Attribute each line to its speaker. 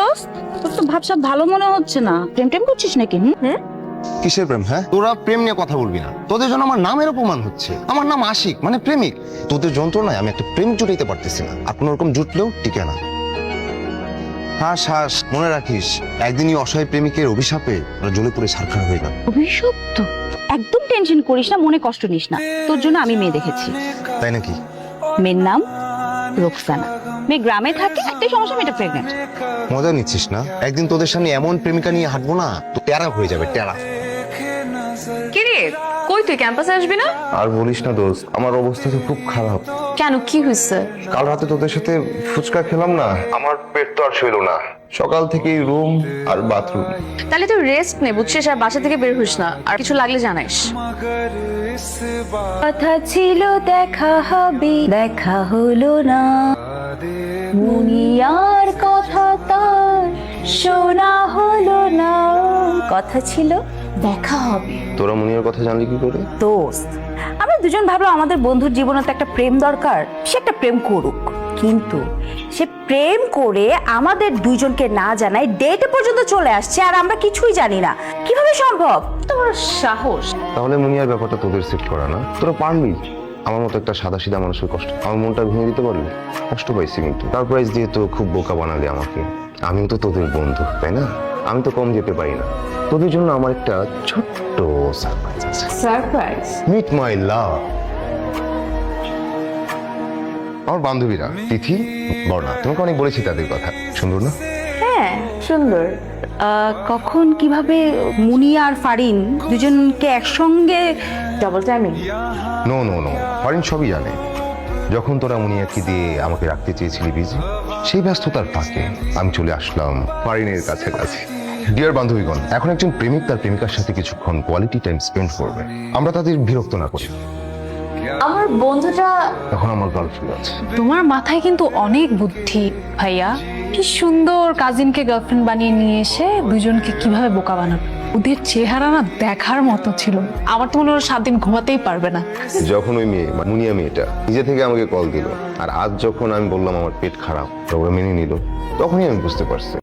Speaker 1: দোস্ত, তোর তো ভাবসাব ভালো মনে হচ্ছে না। প্রেম টেম করছিস নাকি?
Speaker 2: কিসের প্রেম? হ্যাঁ, তোরা প্রেম নিয়ে কথা বলবি না। তোদের জন্য আমার নামের অপমান হচ্ছে। আমার নাম আশিক, মানে প্রেমিক। তোদের যন্ত্রণায় আমি একটা প্রেম জুটাইতে পারতেছি না, আর কোন রকম জুটলেও টিকে না। হাস হাস, মনে রাখিস, একদিনই অসহায় প্রেমিকের অভিশাপে ওরা জ্বলে পুড়ে ছারখার হয়ে গেল।
Speaker 1: অভিশপ্ত? একদম টেনশন করিস না, মনে কষ্ট নিস না। তোর জন্য আমি মেয়ে দেখেছি।
Speaker 2: তাই নাকি?
Speaker 1: মেয়ের নাম রোকসানা। মেয়ে গ্রামে থাকে, একটাই সমস্যা, মেয়েটা প্রেগনেন্ট।
Speaker 2: মজা নিচ্ছিস না? একদিন তোদের সামনে এমন প্রেমিকা নিয়ে হাঁটবো না, তো টেরা হয়ে যাবে, টেরা।
Speaker 3: কিরে, কই তুই ক্যাম্পাসে আসবি না?
Speaker 2: আর বলিস না দোস্ত, আমার অবস্থা তো খুব খারাপ।
Speaker 3: কেন, কি হয়েছে?
Speaker 2: কাল রাতে তোদের সাথে ফুচকা খেলাম না, আমার পেট তো আর সইল না। সকাল থেকেই রুম আর বাথরুম।
Speaker 3: তাহলে তুই রেস্ট নে, বুঝছিস? আর বাসা থেকে বের হইস না, আর কিছু লাগলে জানাইস।
Speaker 1: কথা ছিল দেখা হবে, দেখা হলো না। মুনিয়ার কথা তার শোনা হলো না। কথা ছিল দেখা হবে।
Speaker 2: তোরা মুনিয়ার কথা জানলি কি করে?
Speaker 1: দোস্ত, আমরা দুজন ভাবলাম আমাদের বন্ধুর জীবনে তো একটা প্রেম দরকার, সে একটা প্রেম করুক। কিন্তু সে প্রেম করে আমাদের দুইজনকে না জানায় ডেটে পর্যন্ত চলে আসছে, আর আমরা কিছুই জানি না। কিভাবে সম্ভব?
Speaker 3: তোমার সাহস!
Speaker 2: তাহলে মুনিয়ার ব্যাপারটা তোদের সেট করা না? তোরা পারবি? আমার মতো একটা সাদা সিধা মানুষের কষ্ট, আমার মনটা ভেঙে দিতে পারলি? কষ্ট পাইছি, কিন্তু সারপ্রাইজ দিয়ে তো খুব বোকা বানালি আমাকে। আমিও তো তোদের বন্ধু, তাই না? আমি তো কম যেতে পারি না। তোদের জন্য আমার একটা ছোট্ট সারপ্রাইজ আছে।
Speaker 3: সারপ্রাইজ?
Speaker 2: মিট মাই লাভ। আমার বান্ধবীরা তিথি, বর্ণা, তোমাকে অনেক বলেছি তাদের কথা। সুন্দর না?
Speaker 3: হ্যাঁ, সুন্দর।
Speaker 1: কখন কিভাবে মুনিয়া আর ফারিন দুজনকে একসঙ্গে?
Speaker 3: Double timing?
Speaker 2: No no no, Farin সবই জানে। যখন তোরা মুনিয়াকে দিয়ে আমাকে রাখতে চেয়েছিলি বিজি, সেই ব্যস্ততার ফাঁকে আমি চলে আসলাম ফারিনের কাছাকাছি। ডিয়ার বান্ধবীগণ, এখন একজন প্রেমিক তার প্রেমিকার সাথে কিছুক্ষণ কোয়ালিটি টাইম স্পেন্ড করবে। আমরা তাদের বিরক্ত না করি।
Speaker 3: আমার বন্ধুটা
Speaker 2: এখন আমার গার্লফ্রেন্ড আছে।
Speaker 4: তোমার মাথায় কিন্তু অনেক বুদ্ধি ভাইয়া। কি সুন্দর কাজিনকে গার্লফ্রেন্ড বানিয়ে নিয়ে এসে দুজনকে কিভাবে বোকা বানাবে। ওদের চেহারা না দেখার মতো ছিল। আমার তো মনে হলো 7 দিন ঘুমাতেই পারবে না।
Speaker 2: যখন ওই মেয়ে, মুনিয়া মেয়েটা নিজে থেকে আমাকে কল দিল, আর আজ যখন আমি বললাম আমার পেট খারাপ, ওরা মেনে নিল, তখনই আমি বুঝতে পারছি